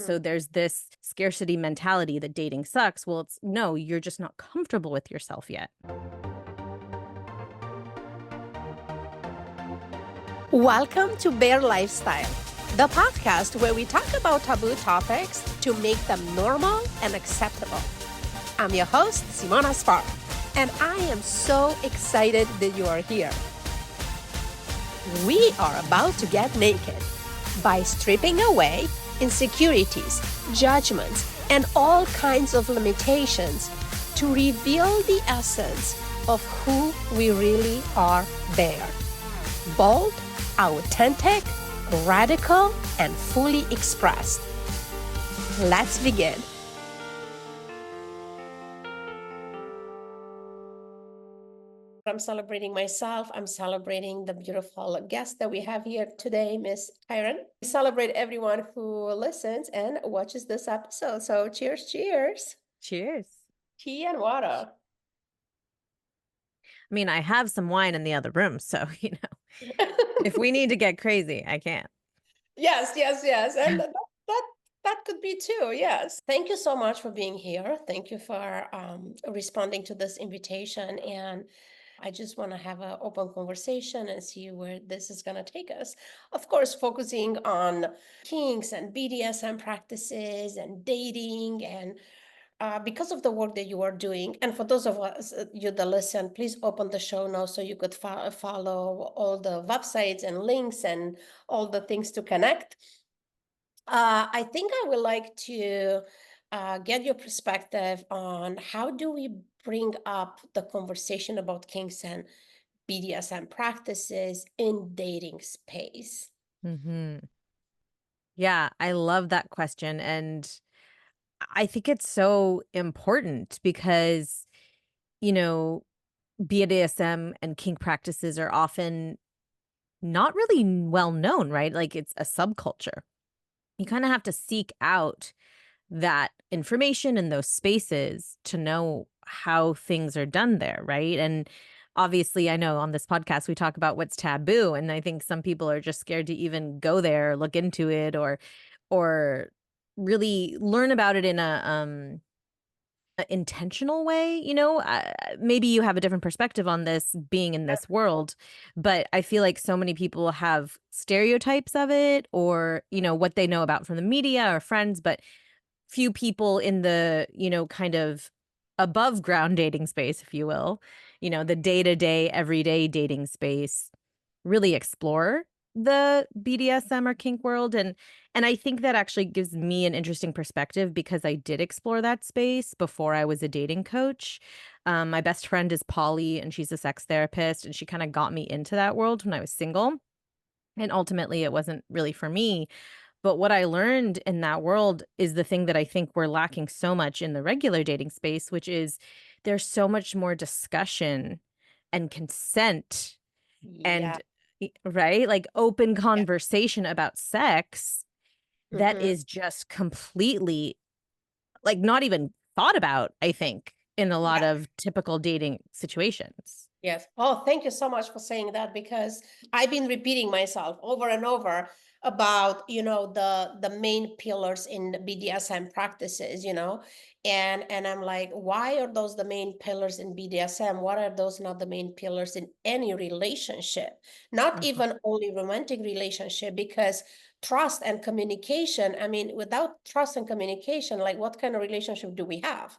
So there's this scarcity mentality that dating sucks. Well, it's no, you're just not comfortable with yourself yet. Welcome to Bare Lifestyle, the podcast where we talk about taboo topics to make them normal and acceptable. I'm your host, Simona Spar, and I am so excited that you are here. We are about to get naked by stripping away insecurities, judgments, and all kinds of limitations to reveal the essence of who we really are bare. Bold, authentic, radical, and fully expressed. Let's begin. I'm celebrating myself. I'm celebrating the beautiful guest that we have here today, Miss Tyron. We celebrate everyone who listens and watches this episode. So cheers, cheers. Cheers. Tea and water. I mean, I have some wine in the other room, so, if we need to get crazy, I can. Yes. And that could be too. Yes. Thank you so much for being here. Thank you for responding to this invitation. And I just want to have an open conversation and see where this is going to take us. Of course, focusing on kinks and BDSM practices and dating and because of the work that you are doing, and for those of us, you that listen, please open the show notes so you could follow all the websites and links and all the things to connect. I think I would like to get your perspective on how do we bring up the conversation about kinks and BDSM practices in dating space. Yeah, I love that question. And I think it's so important because, you know, BDSM and kink practices are often not really well known, right? Like it's a subculture. You kind of have to seek out that information in those spaces to know how things are done there, right? And obviously, I know on this podcast we talk about what's taboo, and I think some people are just scared to even go there, look into it, or really learn about it in a intentional way. Maybe you have a different perspective on this being in this world, but I feel like so many people have stereotypes of it, or what they know about from the media or friends, but few people in the, kind of above ground dating space, if you will, the day-to-day, everyday dating space really explore the BDSM or kink world. And I think that actually gives me an interesting perspective because I did explore that space before I was a dating coach. My best friend is Polly, and she's a sex therapist, and she kind of got me into that world when I was single. And ultimately, it wasn't really for me. But what I learned in that world is the thing that I think we're lacking so much in the regular dating space, which is there's so much more discussion and consent Yeah. and right? Like open Yeah. conversation about sex that Mhm. is just completely like not even thought about, I think, in a lot Yeah. of typical dating situations. Yes. Oh, thank you so much for saying that because I've been repeating myself over and over about, the main pillars in the BDSM practices, and I'm like, why are those the main pillars in BDSM? What are those not the main pillars in any relationship? Not Uh-huh. even only romantic relationship, because trust and communication, I mean, without trust and communication, like what kind of relationship do we have?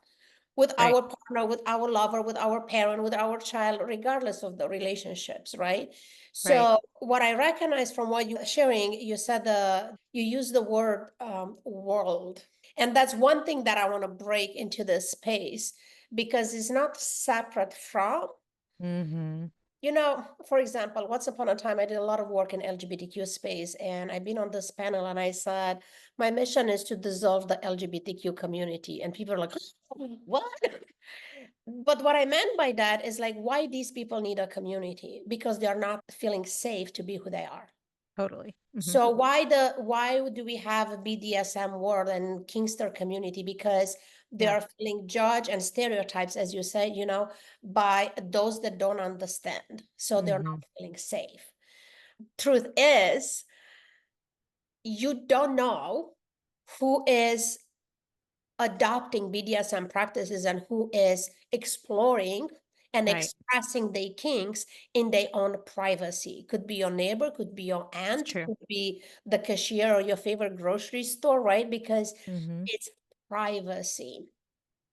With Right. our partner, with our lover, with our parent, with our child, regardless of the relationships, right? Right. So what I recognize from what you're sharing, you said you use the word world. And that's one thing that I want to break into this space because it's not separate from. Mhm. For example, once upon a time, I did a lot of work in LGBTQ space, and I've been on this panel, and I said, my mission is to dissolve the LGBTQ community. And people are like, what? But what I meant by that is like, why these people need a community? Because they're not feeling safe to be who they are. Totally. Mhm. So why do we have a BDSM world and Kingster community? Because they Yeah. are feeling judged and stereotypes, as you say, by those that don't understand. So they're Mhm. not feeling safe. Truth is, you don't know who is adopting BDSM practices and who is exploring and Right. expressing their kinks in their own privacy. Could be your neighbor, could be your It's aunt, true. could be the cashier or your favorite grocery store, right? Because Hmm. it's privacy.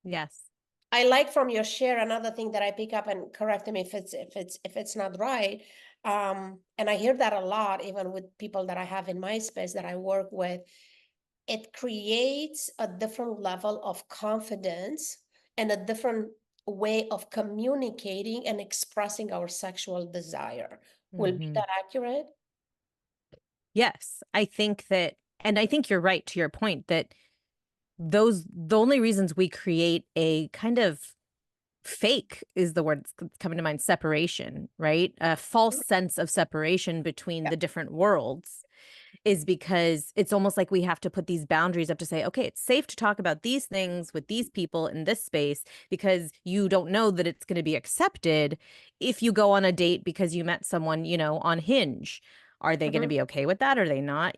Yes. I like from your share another thing that I pick up, and correct me if it's not right. And I hear that a lot, even with people that I have in my space that I work with. It creates a different level of confidence and a different way of communicating and expressing our sexual desire. Will be Hmm. that accurate? Yes. I think that, and I think you're right to your point that the only reasons we create a kind of fake is the word that's coming to mind, separation, right? A false Mhm. sense of separation between Yeah. the different worlds is because it's almost like we have to put these boundaries up to say, okay, it's safe to talk about these things with these people in this space because you don't know that it's going to be accepted if you go on a date because you met someone, on Hinge. Are they going to Mhm. be okay with that? Are they not?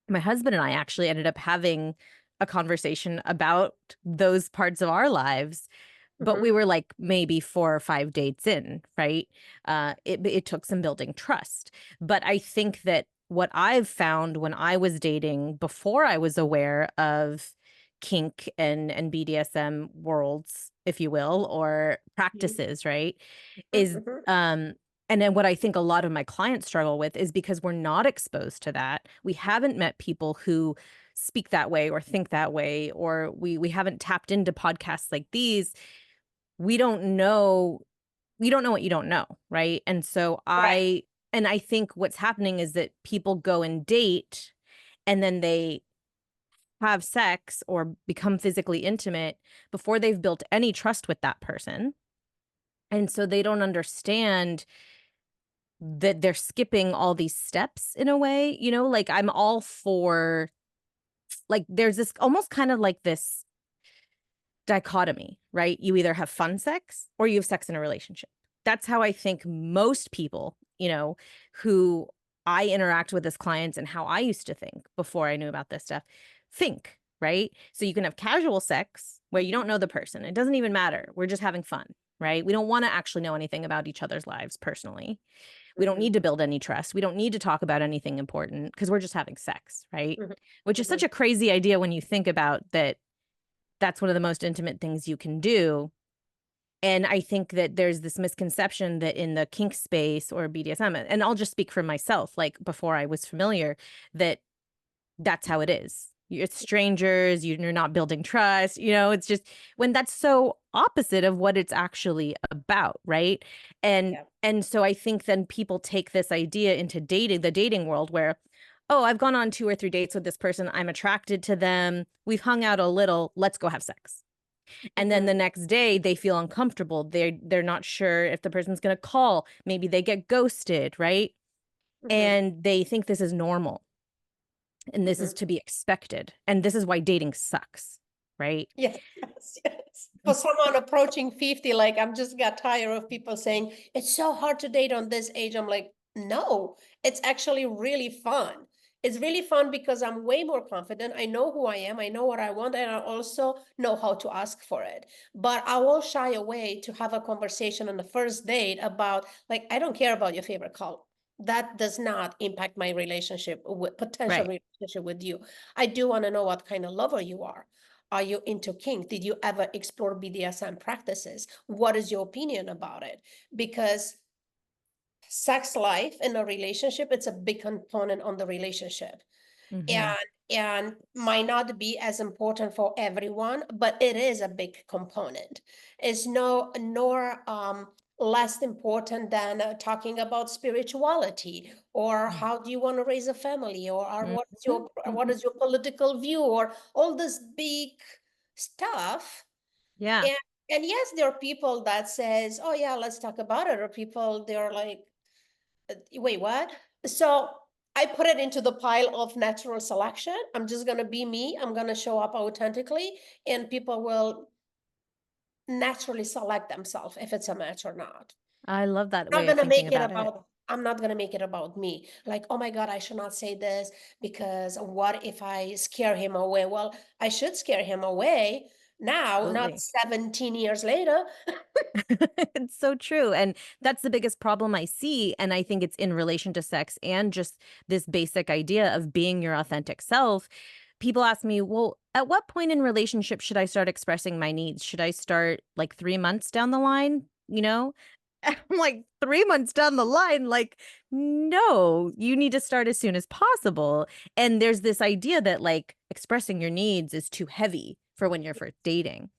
My husband and I actually ended up having a conversation about those parts of our lives, but we Mhm. were like maybe 4 or 5 dates in, right? It took some building trust. But I think that what I've found when I was dating before I was aware of kink and BDSM worlds, if you will, or Mhm. practices, right? Is Mhm. and then what I think a lot of my clients struggle with is because we're not exposed to that. We haven't met people who speak that way or think that way, or we haven't tapped into podcasts like these. We don't know what you don't know, right? And so Right. I think what's happening is that people go and date and then they have sex or become physically intimate before they've built any trust with that person. And so they don't understand that they're skipping all these steps in a way, like I'm all for like there's this almost kind of like this dichotomy, right? You either have fun sex or you have sex in a relationship. That's how I think most people, who I interact with as clients and how I used to think before I knew about this stuff, think, right? So you can have casual sex where you don't know the person. It doesn't even matter. We're just having fun, right? We don't want to actually know anything about each other's lives personally. We don't Mhm. need to build any trust. We don't need to talk about anything important because we're just having sex, right? Mhm. Which is such Mhm. a crazy idea when you think about that that's one of the most intimate things you can do. And I think that there's this misconception that in the kink space or BDSM, and I'll just speak for myself, like before I was familiar, that that's how it is. It's strangers, you're not building trust, it's just when that's so opposite of what it's actually about, right? And Yeah. and so I think then people take this idea into dating, the dating world where, oh, I've gone on 2 or 3 dates with this person, I'm attracted to them, we've hung out a little, let's go have sex. And then Mhm. the next day they feel uncomfortable. They're not sure if the person's going to call. Maybe they get ghosted, right? Mhm. And they think this is normal and this is Mhm. to be expected. And this is why dating sucks, right? Yes, yes, yes. For someone approaching 50, like I'm just got tired of people saying it's so hard to date on this age. I'm like, no, it's actually really fun. It's really fun because I'm way more confident. I know who I am, I know what I want, and I also know how to ask for it. But I will shy away to have a conversation on the first date about, like, I don't care about your favorite color. That does not impact my relationship with potential Right. relationship with you. I do want to know what kind of lover you are. Are you into kink? Did you ever explore BDSM practices? What is your opinion about it? Because sex life in a relationship, it's a big component on the relationship. Hmm. And might not be as important for everyone, but it is a big component. It's no nor less important than talking about spirituality or how do you want to raise a family or Hmm. what Hmm. is your political view or all this big stuff. Yeah. And yes, there are people that says, "Oh yeah, let's talk about it," or people they're like, "Wait, what?" So I put it into the pile of natural selection. I'm just gonna be me. I'm gonna show up authentically, and people will naturally select themselves if it's a match or not. I love that Not way of gonna thinking make it about it. about I'm not going to make it about me. Like, oh my God, I should not say this because what if I scare him away? Well, I should scare him away now, not Absolutely. 17 years later. It's so true. And that's the biggest problem I see. And I think it's in relation to sex and just this basic idea of being your authentic self. People ask me, well, at what point in relationship should I start expressing my needs? Should I start like 3 months down the line? You know? I'm like, 3 months down the line, like, no, you need to start as soon as possible. And there's this idea that like expressing your needs is too heavy for when you're first dating.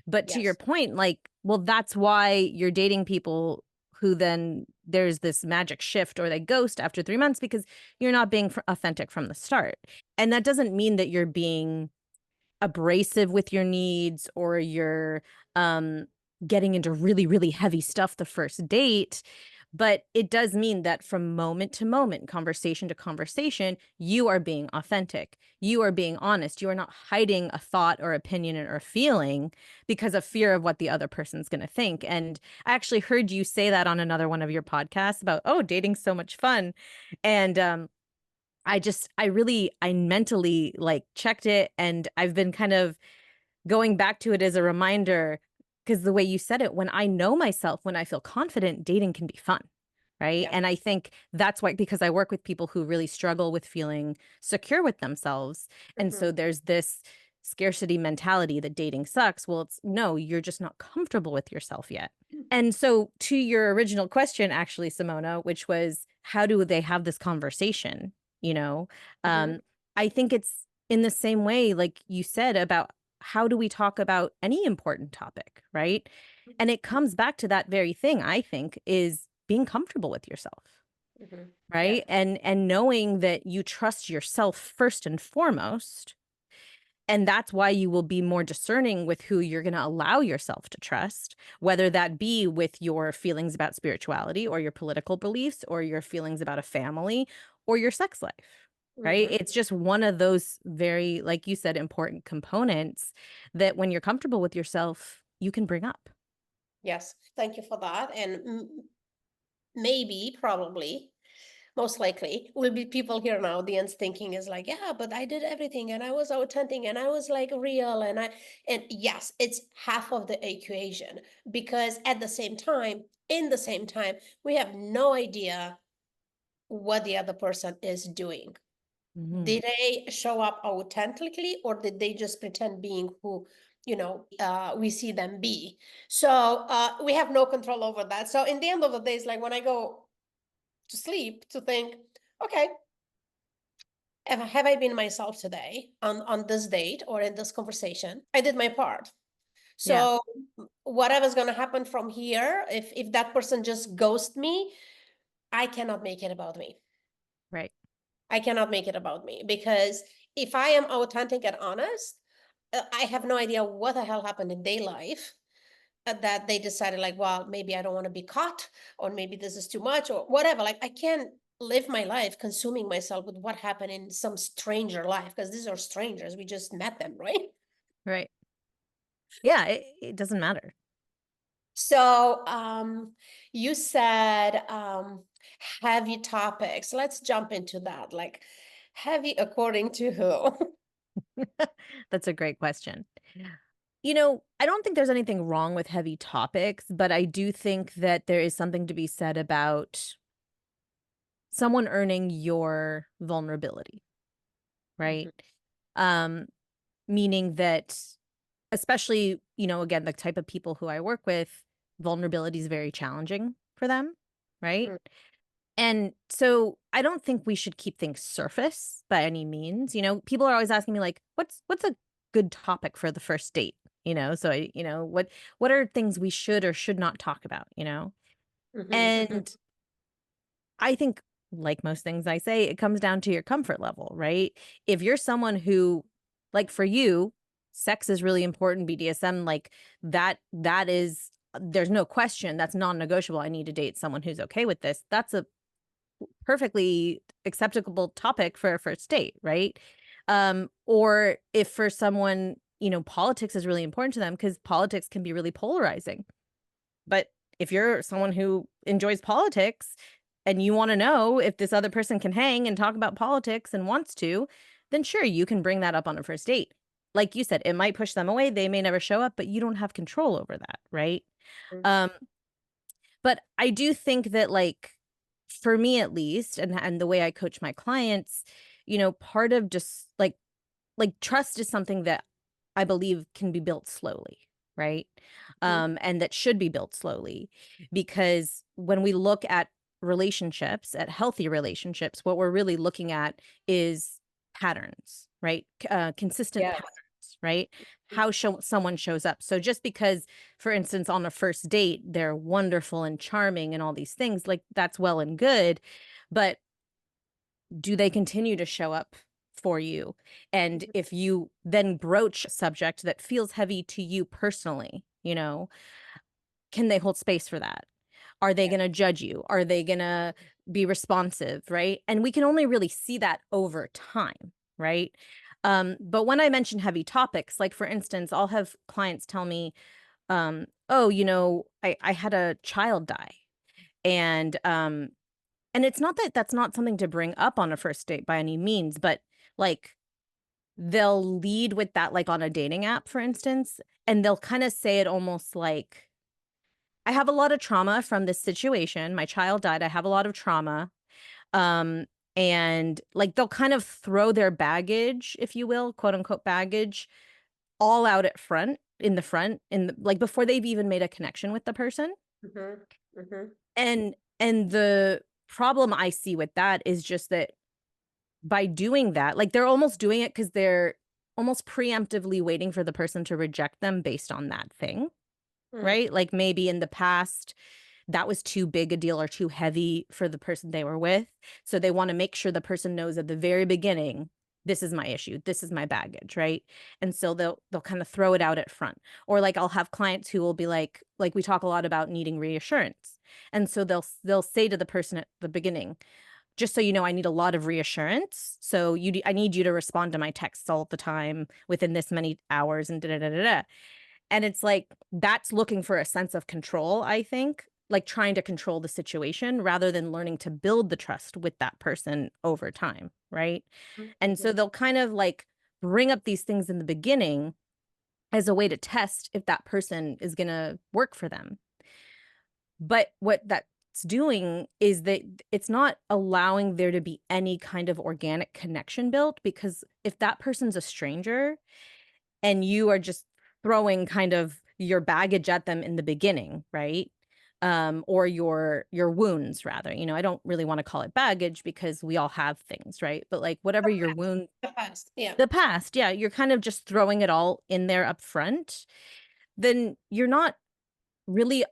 But to your Yes. point, like, well, that's why you're dating people who then there's this magic shift or they ghost after 3 months because you're not being authentic from the start. And that doesn't mean that you're being abrasive with your needs or you're um getting into really really heavy stuff the first date, but it does mean that from moment to moment, conversation to conversation, you are being authentic, you are being honest, you are not hiding a thought or opinion or feeling because of fear of what the other person's going to think. And I actually heard you say that on another one of your podcasts about, oh, dating's so much fun. And I mentally like checked it and I've been kind of going back to it as a reminder because the way you said it, when I know myself, when I feel confident, dating can be fun. Right. Yeah. And I think that's why, because I work with people who really struggle with feeling secure with themselves. And Mhm. so there's this scarcity mentality that dating sucks. Well, it's no, you're just not comfortable with yourself yet. And so to your original question, actually, Simona, which was how do they have this conversation? You know, Mhm. um, I think it's in the same way, like you said, about how do we talk about any important topic, right? And it comes back to that very thing, I think, is being comfortable with yourself, Mhm. Yeah. right? And knowing that you trust yourself first and foremost, and that's why you will be more discerning with who you're going to allow yourself to trust, whether that be with your feelings about spirituality or your political beliefs or your feelings about a family or your sex life. Right. Mhm. It's just one of those very, like you said, important components that when you're comfortable with yourself, you can bring up. Yes. Thank you for that. And maybe, probably, most likely, will be people here now, the audience thinking is like, yeah, but I did everything and I was authentic and I was like real. And yes, it's half of the equation because at the same time, in the same time, we have no idea what the other person is doing. Mhm. Did they show up authentically or did they just pretend being who, we see them be? So we have no control over that. So in the end of the day, it's like when I go to sleep to think, okay, have I been myself today on this date or in this conversation? I did my part. Yeah. So whatever's going to happen from here, if that person just ghosts me, I cannot make it about me. Right. I cannot make it about me because if I am authentic and honest, I have no idea what the hell happened in their life that they decided like, well, maybe I don't want to be caught, or maybe this is too much, or whatever. Like I can't live my life consuming myself with what happened in some stranger life because these are strangers. We just met them, right? Right. Yeah. It doesn't matter. So you said heavy topics. Let's jump into that. Like heavy according to who? That's a great question. You know, I don't think there's anything wrong with heavy topics, but I do think that there is something to be said about someone earning your vulnerability, right? Mhm. Um, Meaning that, especially, again, the type of people who I work with, vulnerability is very challenging for them, right? Mm. And so I don't think we should keep things surface by any means. People are always asking me like, what's a good topic for the first date? So what are things we should or should not talk about? Mhm, mhm, And I think, like most things I say, it comes down to your comfort level, right? If you're someone who, like for you, sex is really important, BDSM, like that is, there's no question, that's non-negotiable. I need to date someone who's okay with this. That's a perfectly acceptable topic for a first date, right? Or if for someone, politics is really important to them because politics can be really polarizing. But if you're someone who enjoys politics, and you want to know if this other person can hang and talk about politics and wants to, then sure, you can bring that up on a first date. Like you said, it might push them away. They may never show up, but you don't have control over that, right? Mm. Um, but I do think that, like, for me at least, and the way I coach my clients, part of just like trust is something that I believe can be built slowly, right? Mhm. And that should be built slowly, because when we look at relationships, at healthy relationships, what we're really looking at is patterns, right? Consistent Yes. patterns, right? How someone shows up. So just because, for instance, on a first date, they're wonderful and charming and all these things, like that's well and good, but do they continue to show up for you? And Mhm. if you then broach a subject that feels heavy to you personally, can they hold space for that? Are they Yeah. going to judge you? Are they going to be responsive? Right. And we can only really see that over time. Right. But when I mention heavy topics, like for instance, I'll have clients tell me, oh, I had a child die. And it's not that that's not something to bring up on a first date by any means, but like they'll lead with that, like on a dating app, for instance, and they'll kind of say it almost like, I have a lot of trauma from this situation. My child died. I have a lot of trauma. Um, and like they'll kind of throw their baggage, if you will, quote unquote baggage, all out at front, in the front, like before they've even made a connection with the person. Mhm. Mhm. And the problem I see with that is just that by doing that, like they're almost doing it because they're almost preemptively waiting for the person to reject them based on that thing, Mm. right? Like maybe in the past, that was too big a deal or too heavy for the person they were with. So they want to make sure the person knows at the very beginning, this is my issue, this is my baggage, right? And so they'll kind of throw it out at front. Or like I'll have clients who will be like we talk a lot about needing reassurance. And so they'll say to the person at the beginning, just so you know, I need a lot of reassurance. So I need you to respond to my texts all the time within this many hours and da da da da da. And it's like that's looking for a sense of control, I think, like trying to control the situation rather than learning to build the trust with that person over time, right? Mhm. And so Mhm. they'll kind of like bring up these things in the beginning as a way to test if that person is going to work for them. But what that's doing is that it's not allowing there to be any kind of organic connection built, because if that person's a stranger and you are just throwing kind of your baggage at them in the beginning, right? Or your wounds rather. I don't really want to call it baggage because we all have things, right? But like whatever your wound, The past. Yeah. the past, yeah, you're kind of just throwing it all in there up front, then you're not really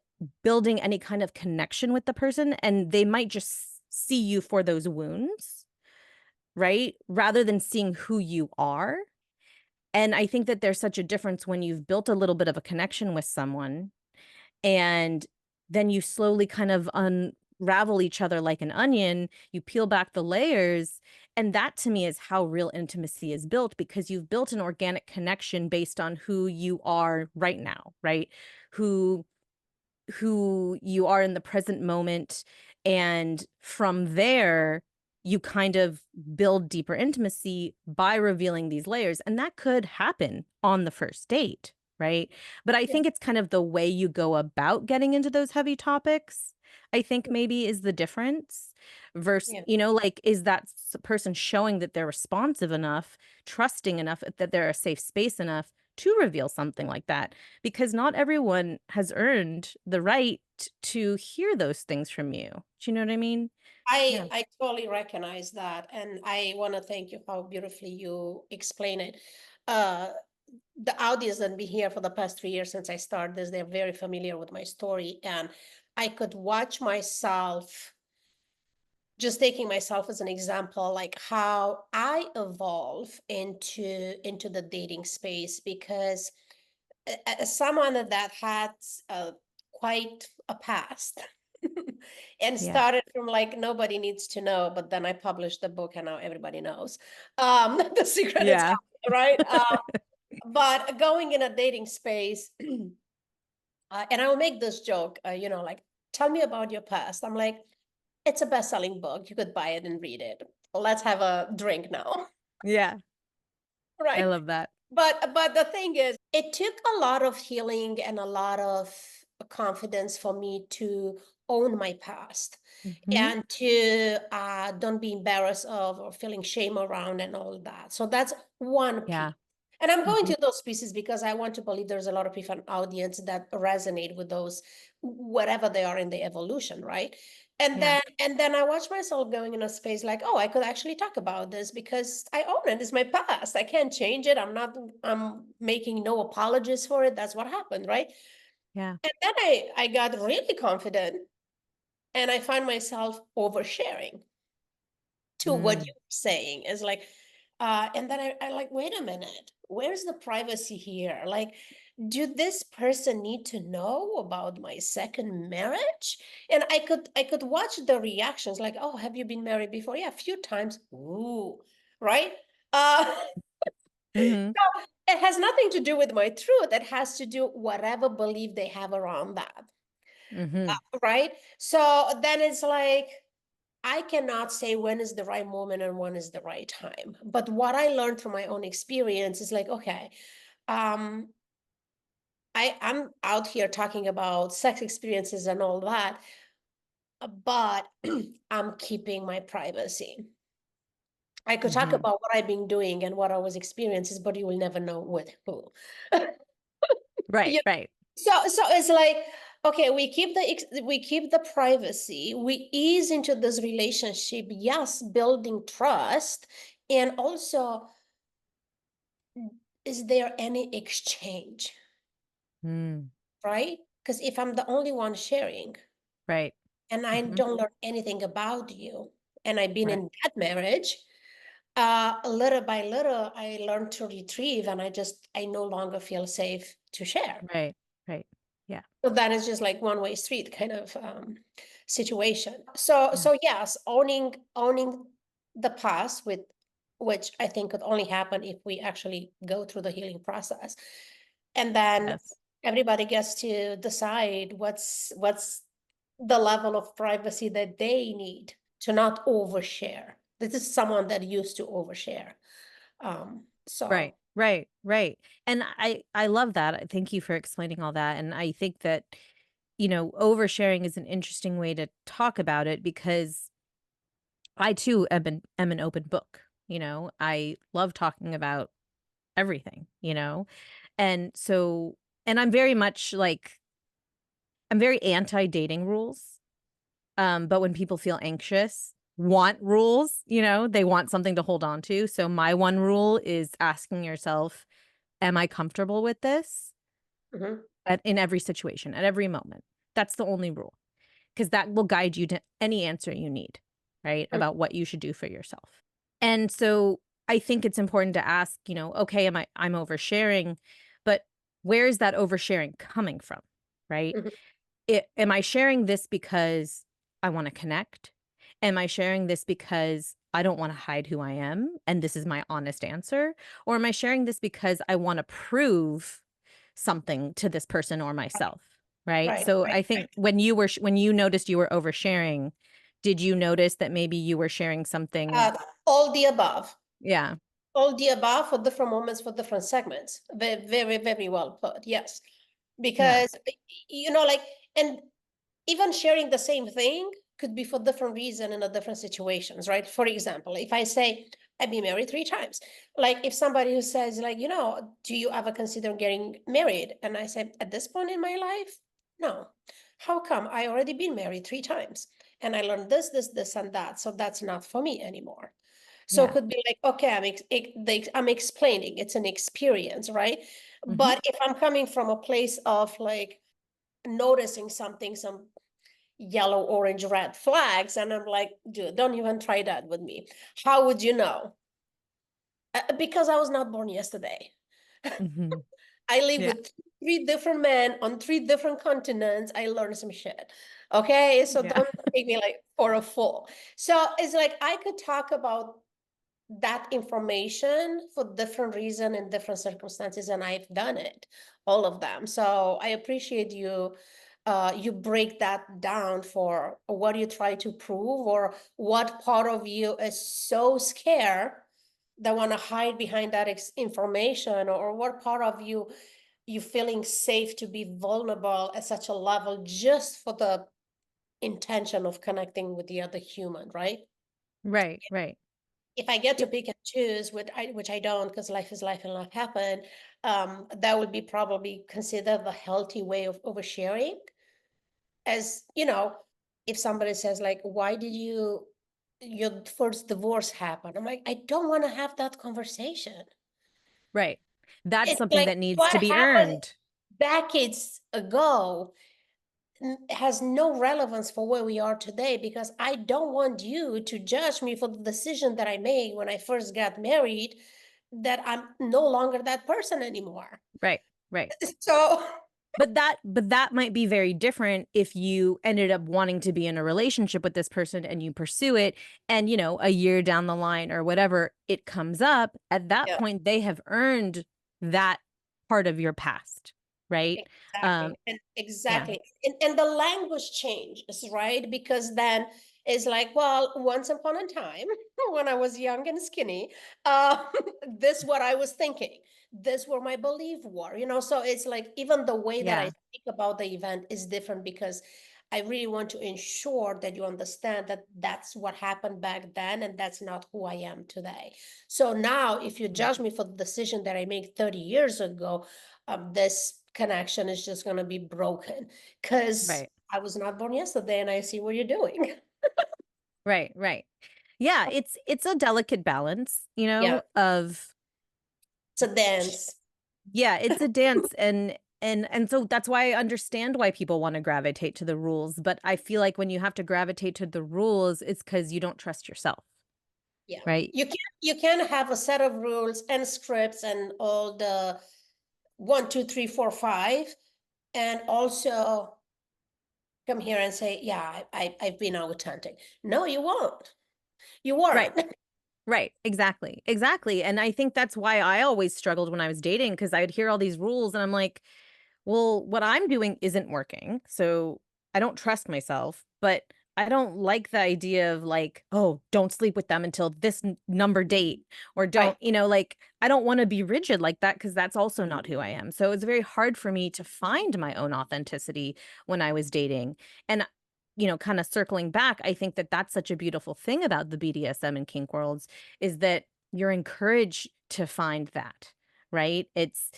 building any kind of connection with the person, and they might just see you for those wounds, right? Rather than seeing who you are. And I think that there's such a difference when you've built a little bit of a connection with someone and then you slowly kind of unravel each other like an onion, you peel back the layers. And that to me is how real intimacy is built, because you've built an organic connection based on who you are right now, right? Who you are in the present moment. And from there, you kind of build deeper intimacy by revealing these layers. And that could happen on the first date, right? But I Yeah. think it's kind of the way you go about getting into those heavy topics, I think maybe is the difference. Versus, Yeah. like, is that person showing that they're responsive enough, trusting enough, that they're a safe space enough to reveal something like that? Because not everyone has earned the right to hear those things from you. Do you know what I mean? Yeah. I totally recognize that, and I want to thank you how beautifully you explain it. Uh, the audience that been here for the past 3 years since I started this, they're very familiar with my story, and I could watch myself, just taking myself as an example, like how I evolve into the dating space, because as someone that had quite a past and Yeah. started from like nobody needs to know, but then I published the book and now everybody knows the secret is Yeah. out, right? But going in a dating space, and I will make this joke, like, tell me about your past. I'm like, it's a best-selling book. You could buy it and read it. Let's have a drink now, Yeah, I right? love that. But the thing is, it took a lot of healing and a lot of confidence for me to own my past Mhm. and to don't be embarrassed of or feeling shame around and all that. So that's one Yeah. piece. And I'm going Mhm. to those pieces because I want to believe there's a lot of people in audience that resonate with those, whatever they are in the evolution, right? Yeah. And then I watch myself going in a space like, oh, I could actually talk about this because I own it. It's my past. I can't change it. I'm making no apologies for it. That's what happened, right? Yeah. And then I got really confident and I find myself oversharing to what Mm. you're saying is like, and then I like, wait a minute, where's the privacy here? Like, do this person need to know about my second marriage? And I could watch the reactions like, oh, have you been married before? Yeah, a few times. Ooh, right? Mhm. So it has nothing to do with my truth. It has to do whatever belief they have around that, Mhm. right? So then it's like, I cannot say when is the right moment and when is the right time. But what I learned from my own experience is like, okay, um, I'm out here talking about sex experiences and all that, but I'm keeping my privacy. I could talk Mhm. about what I've been doing and what I was experiencing, but you will never know with who. Right, Yeah. right. So it's like, okay, we keep the privacy, we ease into this relationship, yes, building trust, and also, is there any exchange, Mm. right? Because if I'm the only one sharing Right. and I Mhm. don't learn anything about you, and I've been Right. in that marriage, little by little, I learned to retrieve, and I no longer feel safe to share. Right. Right. Yeah. So that is just like one-way street kind of situation. So Yeah. yes, owning the past, with which I think could only happen if we actually go through the healing process. And then Yes. everybody gets to decide what's the level of privacy that they need to not overshare. This is someone that used to overshare. Right. So Right. Right. And I love that. Thank you for explaining all that. And I think that, oversharing is an interesting way to talk about it because I too am an open book. I love talking about everything, And so and I'm very anti dating rules. But when people feel anxious, want rules, they want something to hold on to. So my one rule is asking yourself, am I comfortable with this mhm, in every situation, at every moment? That's the only rule because that will guide you to any answer you need, right? mhm, About what you should do for yourself. And so I think it's important to ask, okay, I'm oversharing, but where is that oversharing coming from? Right? mhm, Am I sharing this because I want to connect? Am I sharing this because I don't want to hide who I am and this is my honest answer? Or am I sharing this because I want to prove something to this person or myself? Right? right, So right, I right. think when you noticed you were oversharing, did you notice that maybe you were sharing something? All the above. Yeah. All the above for different moments, for different segments. Very, very, very well put. Yes. Yeah. Because, like, and even sharing the same thing could be for different reason in a different situations, right? For example, if I say, I've been married 3 times, like if somebody who says, like, do you ever consider getting married? And I said, at this point in my life, no. How come? I already been married 3 times and I learned this, and that. So that's not for me anymore. So it Yeah. could be like, okay, I'm explaining, it's an experience, right? Mhm. But if I'm coming from a place of like noticing something, some yellow, orange, red flags, and I'm like, dude, don't even try that with me. How would you know? Because I was not born yesterday. Mhm. I live Yeah. with 3 different men on 3 different continents. I learned some shit. Okay, so Yeah. don't take me like for a fool. So it's like I could talk about that information for different reason and different circumstances, and I've done it, all of them. So I appreciate you you break that down for what you try to prove, or what part of you is so scared that want to hide behind that information, or what part of you feeling safe to be vulnerable at such a level just for the intention of connecting with the other human, right? Right, right. If I get to Yep. pick and choose, which I don't, because life is life and life happen, that would be probably considered the healthy way of oversharing. As you know, if somebody says like, "Why did your first divorce happen?" I'm like, I don't want to have that conversation. Right. That's It's something like that needs what to be happened earned. decades ago has no relevance for where we are today, because I don't want you to judge me for the decision that I made when I first got married, that I'm no longer that person anymore. Right, right. So, But that might be very different if you ended up wanting to be in a relationship with this person and you pursue it, and, a year down the line or whatever, it comes up. At that yeah, point, they have earned that part of your past, right? Um, exactly. And yeah. exactly. And the language changes, right? Because then it's like, well, once upon a time, when I was young and skinny, uh, this what I was thinking. This where my belief were, so it's like even the way that I Yeah. speak about the event is different, because I really want to ensure that you understand that that's what happened back then, and that's not who I am today. So now, if you Mm. judge me for the decision that I made 30 years ago, this connection is just going to be broken, because Right. I was not born yesterday and I see what you're doing. Right, right. Yeah, it's a delicate balance, Yeah, of it's a dance. yeah, it's a dance, and so that's why I understand why people wanna gravitate to the rules, but I feel like when you have to gravitate to the rules, it's because you don't trust yourself, Yeah, right? you can have a set of rules and scripts and all the 1, 2, 3, 4, 5, and also come here and say, yeah, I've been out hunting. No, you won't. You Right, weren't. right, exactly, exactly, and I think that's why I always struggled when I was dating, because 'cause I'd hear all these rules and I'm like, "Well, what I'm doing isn't working, so I don't trust myself, but I don't like the idea of like, oh, don't sleep with them until this number date, or Right. like, I don't want to be rigid like that because that's also not who I am. So it's very hard for me to find my own authenticity when I was dating. And, kind of circling back, I think that that's such a beautiful thing about the BDSM and kink worlds is that you're encouraged to find that, right? It's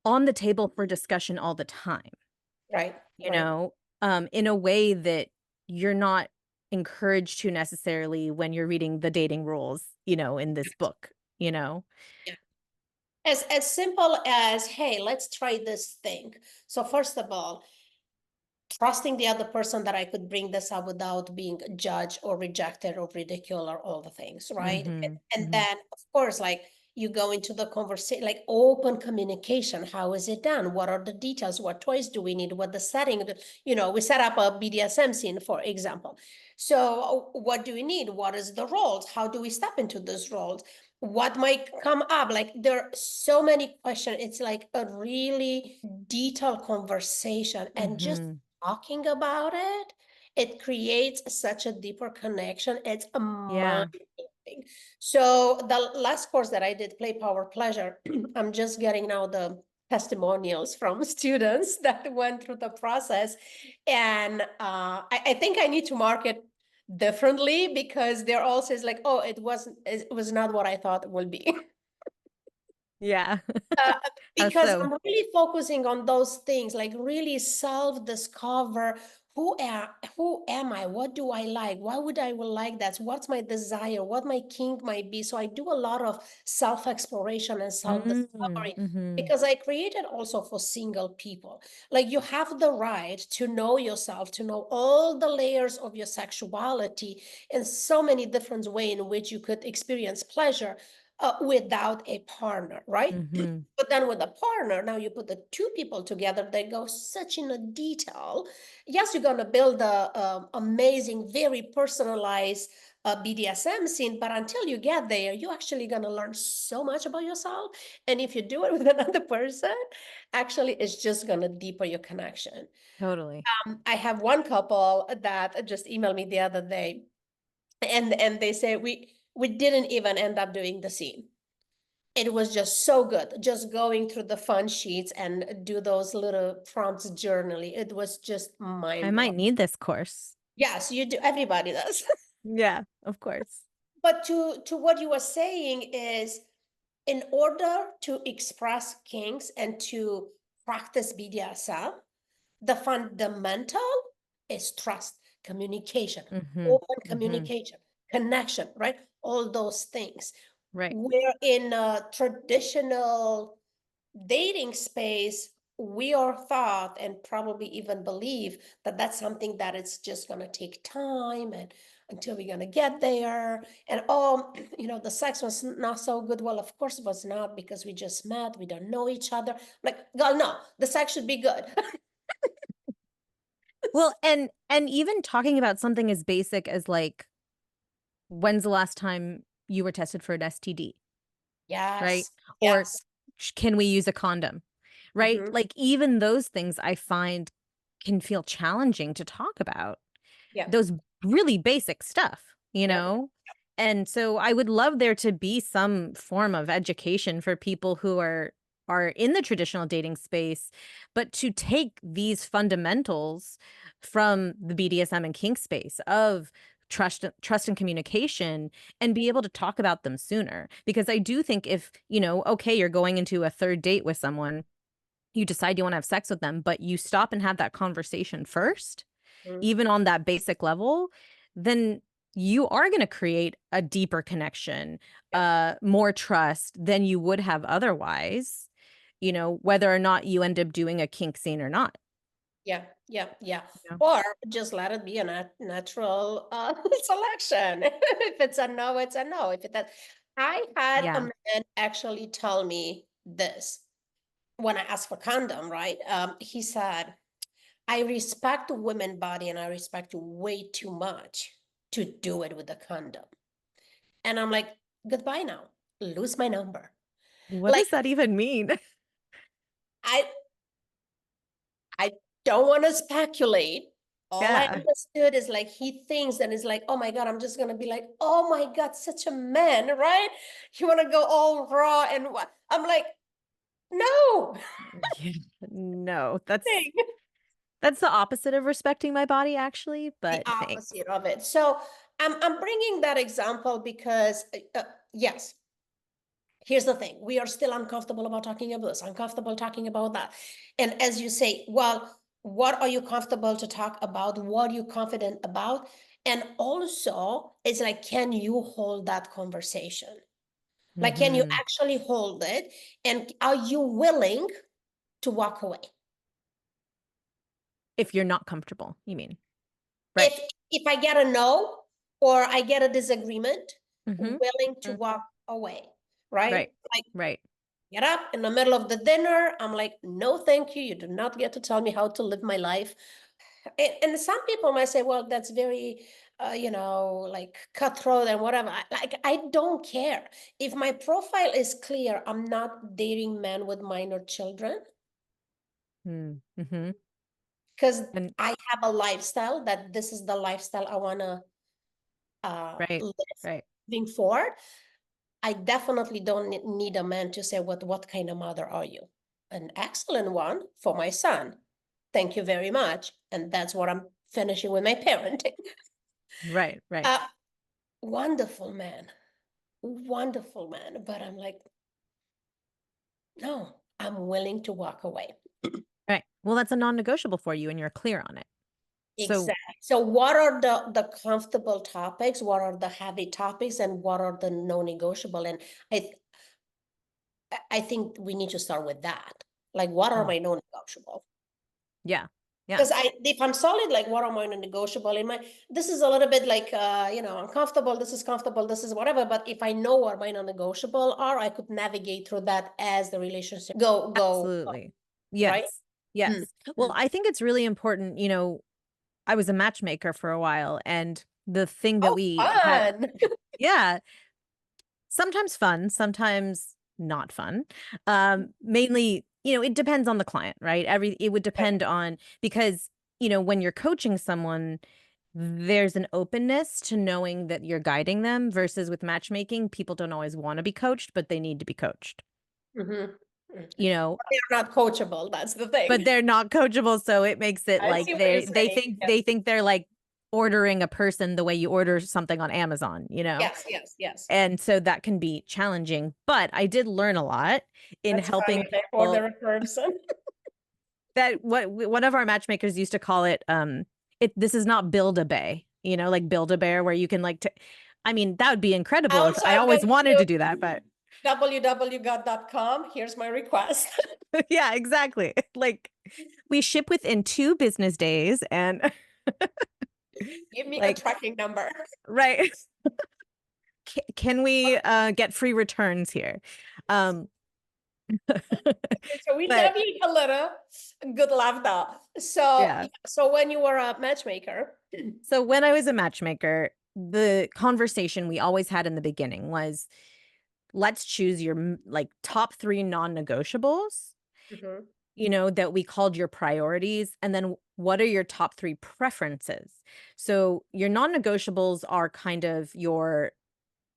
on the table for discussion all the time, Right. you Right. know, in a way that you're not encouraged to necessarily when you're reading the dating rules, in this book, you know? Yeah. As simple as, hey, let's try this thing. So first of all, trusting the other person that I could bring this up without being judged or rejected or ridiculed or all the things, right? Mhm, And mhm. then, of course, like you go into the conversation, like open communication. How is it done? What are the details? What toys do we need? What the setting? We set up a BDSM scene, for example. So, what do we need? What is the roles? How do we step into those roles? What might come up? Like there are so many questions. It's like a really detailed conversation, and just Mhm. talking about it, it creates such a deeper connection. It's a mind Yeah. blowing. So the last course that I did, Play Power Pleasure, I'm just getting now the testimonials from students that went through the process. And I think I need to market differently, because they're all says like, oh, it was not what I thought it would be. Yeah. Uh, How because so? I'm really focusing on those things, like really self-discover who am I? What do I like? Why would I will like that? What's my desire? What my kink might be? So I do a lot of self-exploration and Mm, self-discovery, mhm. because I created also for single people. Like you have the right to know yourself, to know all the layers of your sexuality, and so many different ways in which you could experience pleasure without a partner, right? Mhm. But then with a partner, now you put the two people together, they go such in a detail. Yes, you're going to build a amazing, very personalized BDSM scene, but until you get there, you're actually going to learn so much about yourself. And if you do it with another person, actually, it's just going to deepen your connection. Totally. I have one couple that just emailed me the other day, and they say we didn't even end up doing the scene. It was just so good, just going through the fun sheets and do those little prompts journaling. It was just I mind blowing. might need this course. Yes, you do. Everybody does. Yeah, of course. But to what you were saying is, in order to express kinks and to practice BDSM, the fundamental is trust, communication, Mm-hmm. open Mm-hmm. communication, connection, right? All those things. Right. Where in a traditional dating space, we are thought and probably even believe that that's something that it's just going to take time and until we're going to get there. And oh, the sex was not so good. Well, of course it was not, because we just met, we don't know each other. Like, girl, no, the sex should be good. Well, and even talking about something as basic as like, when's the last time you were tested for an STD, right? Yes, Or yes. can we use a condom, right? Hmm. Like even those things I find can feel challenging to talk about. Yeah, Those really basic stuff, you yeah, know? And so I would love there to be some form of education for people who are in the traditional dating space, but to take these fundamentals from the BDSM and kink space of trust and communication and be able to talk about them sooner. Because I do think if, okay, you're going into a third date with someone, you decide you want to have sex with them, but you stop and have that conversation first, mhm, even on that basic level, then you are going to create a deeper connection, yeah, more trust than you would have otherwise, whether or not you end up doing a kink scene or not. yeah, yeah, yeah. Yeah. Or just let it be a natural selection. If it's a no, it's a no. If it does, I had a Yeah. man actually tell me this when I asked for condom, right? He said, I respect women body and I respect you way too much to do it with a condom. And I'm like, goodbye now. Lose my number. What Like does that even mean? I I don't want to speculate. All I Yeah. understood is like he thinks that it's like, oh my God, I'm just gonna be like, oh my God, such a man, right? You want to go all raw and what? I'm like, no. Yeah. No, that's Thing. that's the opposite of respecting my body, actually, The but thanks. opposite of it. So I'm bringing that example because yes, here's the thing: we are still uncomfortable about talking about this, uncomfortable talking about that, and as you say, well, what are you comfortable to talk about? What are you confident about? And also, it's like, can you hold that conversation? Like, can you Hmm. actually hold it? And are you willing to walk away? If you're not comfortable, you mean? Right. If I get a no or I get a disagreement, Hmm. willing to walk away, right? Right. Like, Right. get up in the middle of the dinner. I'm like, no, thank you. You do not get to tell me how to live my life. And some people might say, well, that's very, like cutthroat and whatever. I don't care. If my profile is clear, I'm not dating men with minor children Mm-hmm. because And I have a lifestyle that this is the lifestyle I want to right. live Right. moving forward. I definitely don't need a man to say, what kind of mother are you? An excellent one for my son. Thank you very much. And that's what I'm finishing with my parenting. Right. Right. Uh, wonderful man, wonderful man. But I'm like, no, I'm willing to walk away. Right. Well, that's a non-negotiable for you and you're clear on it. So Exactly. So what are the comfortable topics? What are the heavy topics? And what are the non-negotiable? And I I think we need to start with that. Like, what are mm, my non-negotiable? yeah. Yeah. Because if I'm solid, like, what are my non-negotiable in my, this is a little bit like, uncomfortable, this is comfortable, this is whatever. But if I know what my non-negotiable are, I could navigate through that as the relationship go Absolutely. right. Yes. Yes. Mm, Well, mm, I think it's really important, I was a matchmaker for a while and the thing that Oh, we had. fun. Yeah, sometimes fun, sometimes not fun. Mainly, it depends on the client, right? It would Right. depend on, because, when you're coaching someone, there's an openness to knowing that you're guiding them versus with matchmaking, people don't always want to be coached, but they need to be coached, Mhm. Mm. you know, They're not coachable, that's the thing. but they're not coachable. So it makes it I like see what you're they saying. think Yes, they think they're like ordering a person the way you order something on Amazon. yes, yes, yes. And so that can be challenging, but I did learn a lot in That's helping funny. They people. order a person. That one of our matchmakers used to call it, this is not build a bay, like build a bear where you can like I mean, that would be incredible if Also, I I'm always going wanted to to do that, but www.god.com. Here's my request. yeah, exactly. Like we ship within 2 business days and Give me a like, tracking number. right. Can we get free returns here? Um Okay, so we but deviate a little. Good luck though. So, yeah. so when you were a matchmaker, So when I was a matchmaker, the conversation we always had in the beginning was, let's choose your like top 3 non-negotiables, Mhm. that we called your priorities, and then what are your top 3 preferences. So your non-negotiables are kind of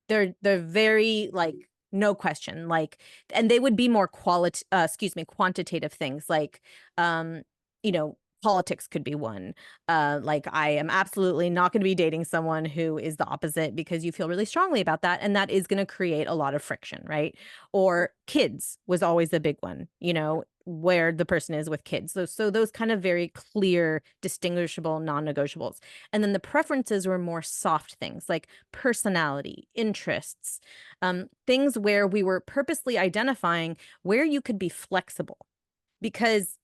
they're very like no question, like, and they would be more quantitative things like, um you know politics could be one. Like, I am absolutely not going to be dating someone who is the opposite because you feel really strongly about that, and that is going to create a lot of friction, right? Or kids was always a big one, where the person is with kids. So those kind of very clear distinguishable non-negotiables. And then the preferences were more soft things like personality, interests, things where we were purposely identifying where you could be flexible. Because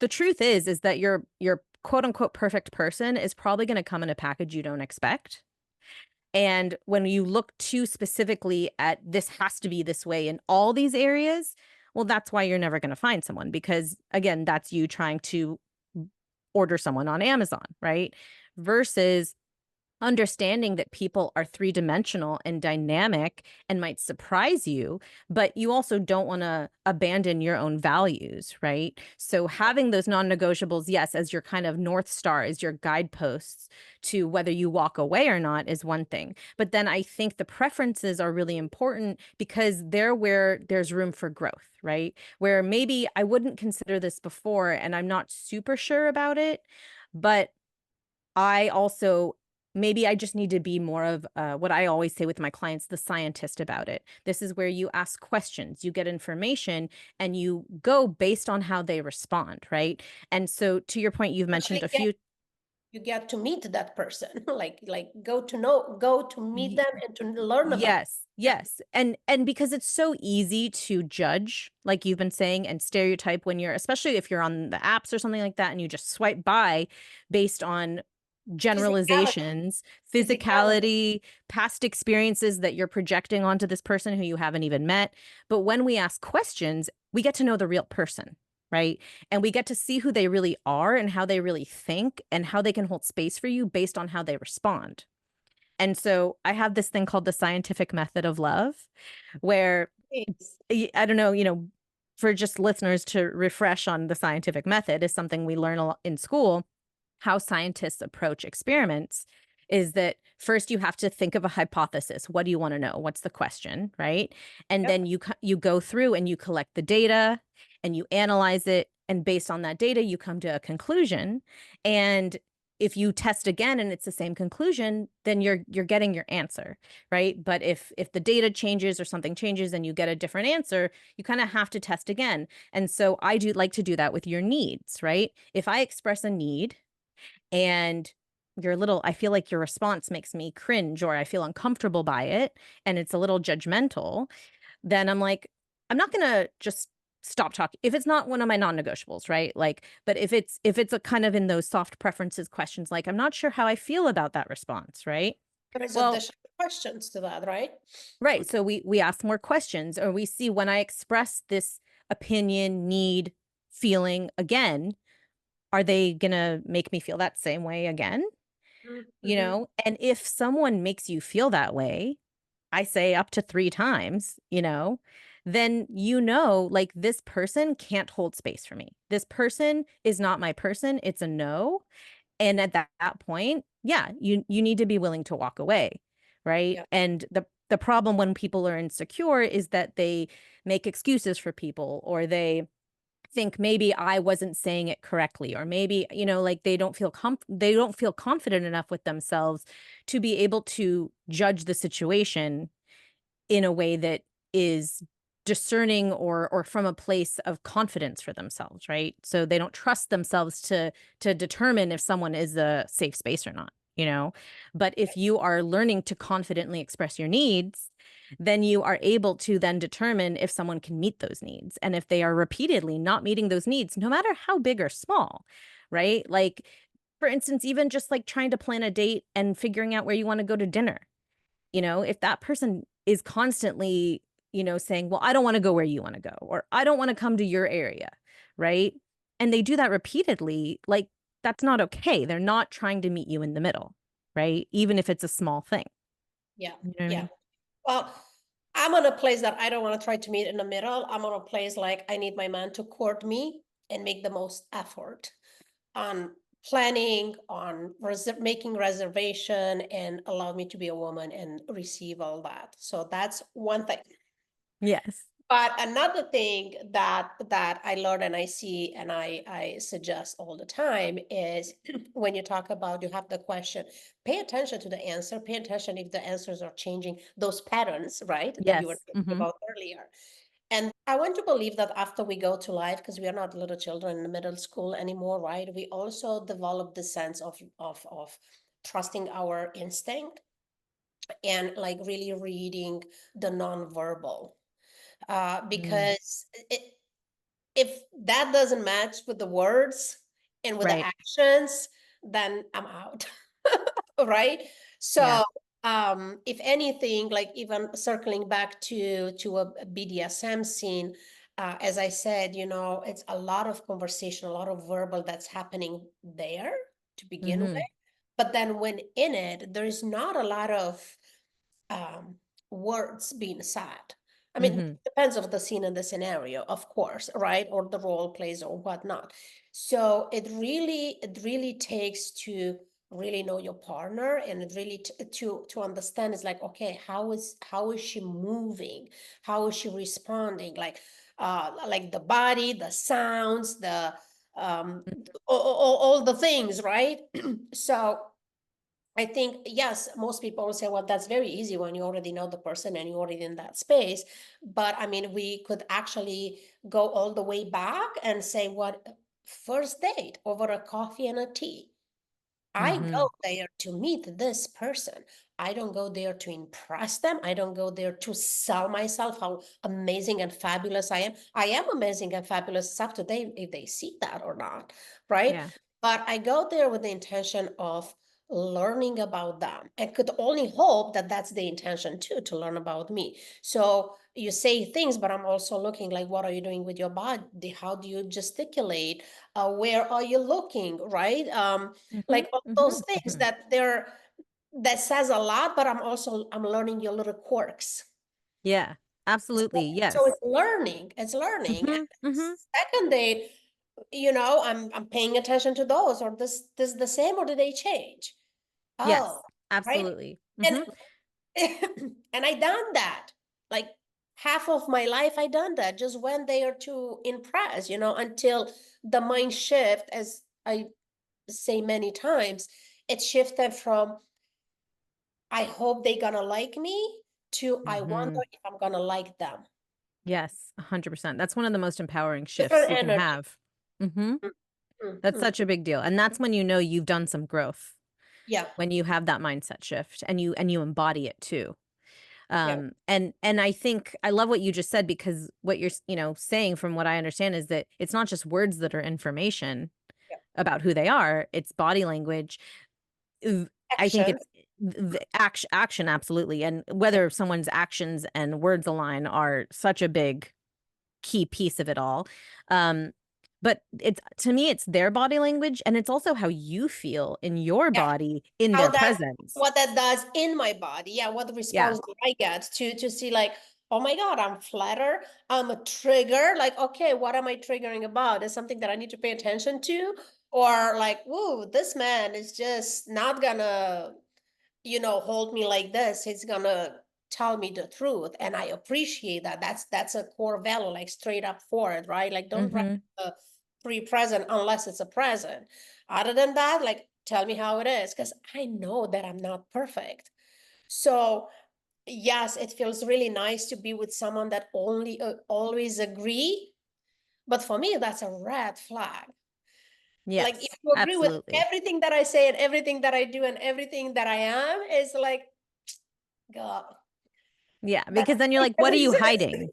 the truth is that your quote unquote perfect person is probably going to come in a package you don't expect. And when you look too specifically at this has to be this way in all these areas, well, that's why you're never going to find someone, because again, that's you trying to order someone on Amazon, right? Versus understanding that people are three-dimensional and dynamic and might surprise you, but you also don't want to abandon your own values, right? So having those non-negotiables, yes, as your kind of North Star, as your guideposts to whether you walk away or not is one thing. But then I think the preferences are really important because they're where there's room for growth, right? Where maybe I wouldn't consider this before and I'm not super sure about it, but I also maybe I just need to be more of what I always say with my clients, the scientist about it. This is where you ask questions, you get information, and you go based on how they respond, right? And so, to your point, you've mentioned actually a few. you get to meet that person, like go to meet y- them and to learn about. Yes, yes. And because it's so easy to judge, like you've been saying, and stereotype when especially if you're on the apps or something like that, and you just swipe by based on Physicality, generalizations, physicality. physicality, past experiences that you're projecting onto this person who you haven't even met. But when we ask questions, we get to know the real person, right? And we get to see who they really are and how they really think and how they can hold space for you based on how they respond. And so I have this thing called the scientific method of love, where Yes. I don't know, for just listeners to refresh on the scientific method is something we learn a lot in school. How scientists approach experiments is that first you have to think of a hypothesis. What do you want to know? What's the question, right? And Yep. then you go through and you collect the data and you analyze it, and based on that data you come to a conclusion. And if you test again and it's the same conclusion, then you're getting your answer, right? But if the data changes or something changes and you get a different answer, you kind of have to test again. And so I do like to do that with your needs, right? If I express a need and I feel like your response makes me cringe or I feel uncomfortable by it and it's a little judgmental, then I'm like, I'm not gonna just stop talking. If it's not one of my non-negotiables, right? Like, but if it's a kind of in those soft preferences questions, like, I'm not sure how I feel about that response, right? There is Well, additional questions to that, right? right. So we ask more questions, or we see when I express this opinion, need, feeling again, are they gonna make me feel that same way again? Mm-hmm. and if someone makes you feel that way, I say up to 3 times, then like, this person can't hold space for me. This person is not my person, it's a no, and at that point, yeah, you need to be willing to walk away, right? Yeah. And the problem when people are insecure is that they make excuses for people, or they think maybe I wasn't saying it correctly, or maybe, like, they don't feel confident enough with themselves to be able to judge the situation in a way that is discerning, or from a place of confidence for themselves, right? So they don't trust themselves to determine if someone is a safe space or not. But if you are learning to confidently express your needs, then you are able to then determine if someone can meet those needs. And if they are repeatedly not meeting those needs, no matter how big or small, right? Like, for instance, even just like trying to plan a date and figuring out where you want to go to dinner. If that person is constantly, saying, well, I don't want to go where you want to go, or I don't want to come to your area, right? And they do that repeatedly, like, that's not okay. They're not trying to meet you in the middle, right? Even if it's a small thing. Yeah. You know what I Yeah. mean? Well, I'm on a place that I don't want to try to meet in the middle. I'm on a place like I need my man to court me and make the most effort on planning, on making reservation, and allow me to be a woman and receive all that. So that's one thing. Yes. But another thing that I learn and I see and I suggest all the time is when you talk about you have the question, pay attention to the answer, pay attention if the answers are changing, those patterns, right, that you were Yes. talking about earlier. And I want to believe that after we go to life, because we are not little children in the middle school anymore, right? We also develop the sense of trusting our instinct and like really reading the nonverbal Mm. because if that doesn't match with the words and with the Right. actions, then I'm out. Right? Yeah. So if anything, like even circling back to a BDSM scene, as I said, it's a lot of conversation, a lot of verbal that's happening there to begin with. Hmm. But then when in it, there's not a lot of um, words being said. I mean, it Hmm. depends of the scene and the scenario, of course, right? Or the role plays or whatnot. So it really takes to really know your partner and it really to understand is like, okay, how is she moving? How is she responding? Like the body, the sounds, the all the things, right? So I think, yes, most people will say, well, that's very easy when you already know the person and you're already in that space. But I mean, we could actually go all the way back and say, what first date over a coffee and a tea? I Hmm. go there to meet this person. I don't go there to impress them. I don't go there to sell myself, how amazing and fabulous I am. I am amazing and fabulous. It's up to them if they see that or not, right? Yeah. But I go there with the intention of learning about them and could only hope that that's the intention too, to learn about me. So you say things, but I'm also looking like, what are you doing with your body? How do you gesticulate? Where are you looking, right? Hmm. Like all those Hmm. things Hmm. that says a lot, but I'm learning your little quirks. Yeah. So, Absolutely. so Yes. it's learning. And Hmm. Hmm. second date, I'm paying attention to those, or this the same, or do they change? Oh, Yes. right. Absolutely. And Hmm. and I done that. Like half of my life I done that. Just went there to impress, until the mind shift, as I say many times, it shifted from I hope they gonna like me to I wonder Hmm. if I'm gonna like them. Yes, 100%. That's one of the most empowering shifts Different you can energy. have. Hmm. Mm, mm, That's mm. such a big deal. And that's when you've done some growth, Yeah, when you have that mindset shift and you embody it too. yeah, And I think I love what you just said, because what you're, saying, from what I understand, is that it's not just words that are information yeah. about who they are, it's body language. v- I think Actions. it's the action, absolutely. And Yeah, whether someone's actions and words align are such a big key piece of it all. Um, but it's, to me, it's their body language, and it's also how you feel in your Yeah. body in How their that presence. what that does in my body. Yeah, what the Yeah. response do I get to see like, oh my God, I'm flattered, I'm a trigger. Like, okay, what am I triggering about? Is something that I need to pay attention to? Or like, whoa, this man is just not gonna, hold me like this. He's gonna tell me the truth. And I appreciate that. That's a core value, like straight up forward, right? Like don't write Hmm. a pre-present unless it's a present. Other than that, like tell me how it is, because I know that I'm not perfect. So yes, it feels really nice to be with someone that only always agree. But for me, that's a red flag. Like if Yes, you agree with absolutely. everything that I say and everything that I do and everything that I am, is like, God, Yeah, that because then you're like, what doesn't are you exist. hiding?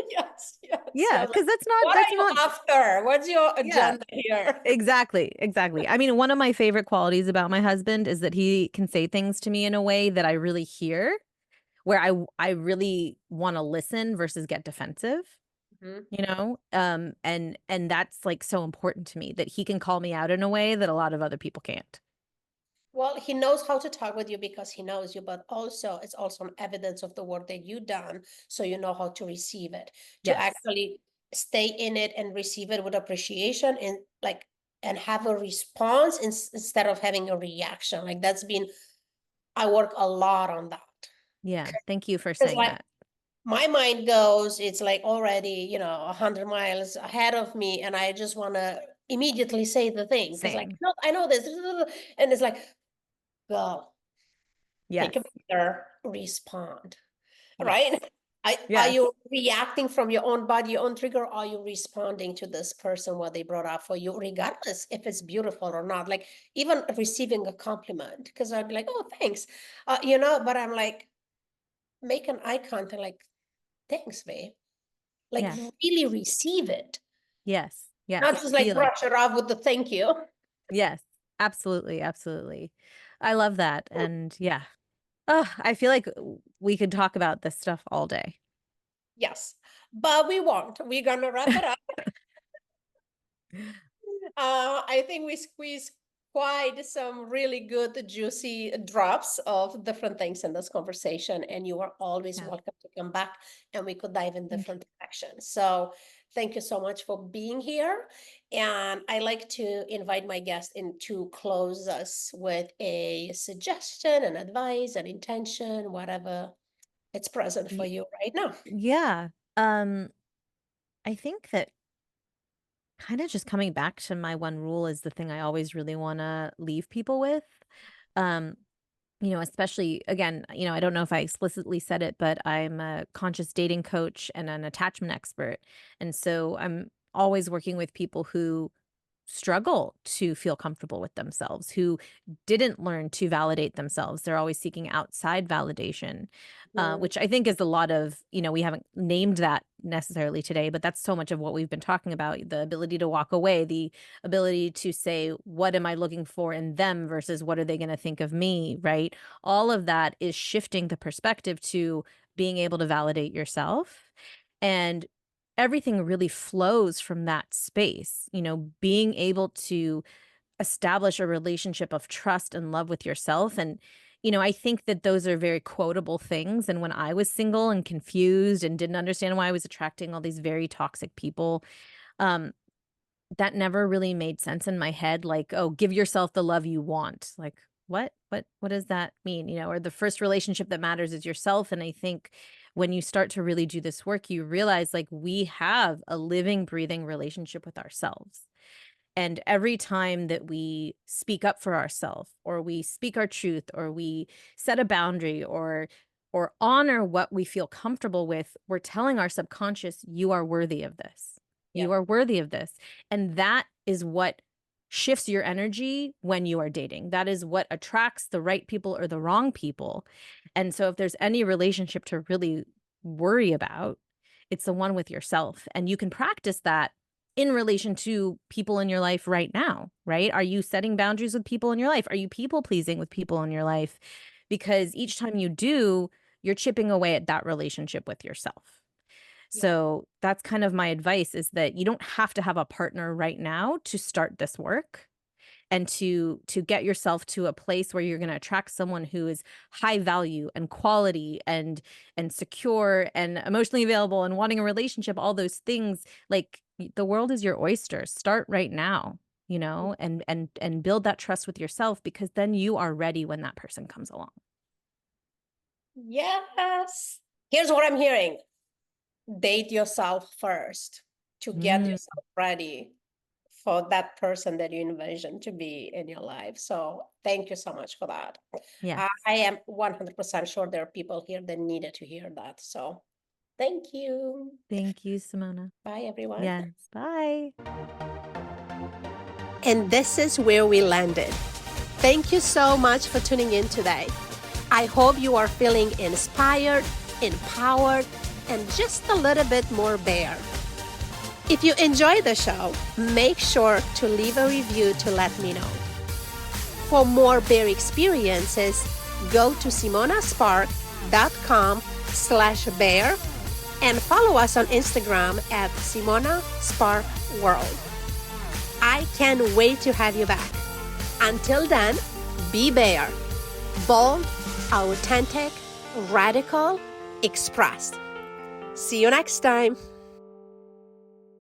Yes, yes, Yeah, yes. Like, because that's what are you not, after? What's your yeah, agenda here? exactly, exactly. I mean, one of my favorite qualities about my husband is that he can say things to me in a way that I really hear, where I really want to listen versus get defensive, Mhm. and that's like so important to me, that he can call me out in a way that a lot of other people can't. Well, he knows how to talk with you because he knows you, but also it's also an evidence of the work that you done, so you know how to receive it, to Yes. actually stay in it and receive it with appreciation and like and have a response instead of having a reaction. Like that's been I work a lot on that. Yeah, thank you for Because saying like that. my mind goes, it's like already, 100 miles ahead of me, and I just want to immediately say the thing because like, Same. no, I know this, and it's like, go. Yes. Take a breather, respond, Yes. right? Are Yes. you reacting from your own body, your own trigger? Or are you responding to this person, what they brought up for you, regardless if it's beautiful or not? Like even receiving a compliment, because I'd be like, oh, thanks. But I'm like, make an eye contact, like, thanks, babe. Like Yeah. really receive it, Yes. not Yes. just like Feel it. brush it off with the thank you. Yes. Absolutely. Absolutely. I love that. And yeah. Oh, I feel like we could talk about this stuff all day. Yes, but we won't. We're gonna wrap it up. I think we squeezed quite some really good, juicy drops of different things in this conversation, and you are always Yeah. welcome to come back and we could dive in Thank you. different directions. So, thank you so much for being here. And I like to invite my guest in to close us with a suggestion, an advice, an intention, whatever it's present for Y- you right now. Yeah. Um, I think that kind of just coming back to my one rule is the thing I always really want to leave people with. Um, especially again, I don't know if I explicitly said it, but I'm a conscious dating coach and an attachment expert. And so I'm always working with people who struggle to feel comfortable with themselves, who didn't learn to validate themselves. They're always seeking outside validation, Mhm. which I think is a lot of, we haven't named that necessarily today, but that's so much of what we've been talking about, the ability to walk away, the ability to say, what am I looking for in them versus what are they going to think of me, right? All of that is shifting the perspective to being able to validate yourself. And everything really flows from that space, being able to establish a relationship of trust and love with yourself. And, I think that those are very quotable things. And when I was single and confused and didn't understand why I was attracting all these very toxic people, um, that never really made sense in my head. Like, oh, give yourself the love you want. Like, what does that mean? Or the first relationship that matters is yourself. And I think when you start to really do this work, you realize like we have a living, breathing relationship with ourselves. And every time that we speak up for ourselves, or we speak our truth, or we set a boundary, or honor what we feel comfortable with, we're telling our subconscious, you are worthy of this. You Yep. are worthy of this. And that is what shifts your energy when you are dating. That is what attracts the right people or the wrong people. And so if there's any relationship to really worry about, it's the one with yourself. And you can practice that in relation to people in your life right now, right? Are you setting boundaries with people in your life? Are you people pleasing with people in your life? Because each time you do, you're chipping away at that relationship with yourself. So that's kind of my advice, is that you don't have to have a partner right now to start this work, and to get yourself to a place where you're going to attract someone who is high value and quality and secure and emotionally available and wanting a relationship, all those things. Like, the world is your oyster. Start right now, and build that trust with yourself, because then you are ready when that person comes along. Yes. Here's what I'm hearing. Date yourself first to get Mm, yourself ready for that person that you envision to be in your life. So thank you so much for that. yes. I am 100% sure there are people here that needed to hear that. So thank you. Thank you, Simona. Bye, everyone. Yes. Bye. And this is where we landed. Thank you so much for tuning in today. I hope you are feeling inspired, empowered, and just a little bit more Bear. If you enjoyed the show, make sure to leave a review to let me know. For more Bear experiences, go to simonaspark.com/bear and follow us on Instagram at simonasparkworld. I can't wait to have you back. Until then, be Bear. Bold, authentic, radical, expressed. See you next time.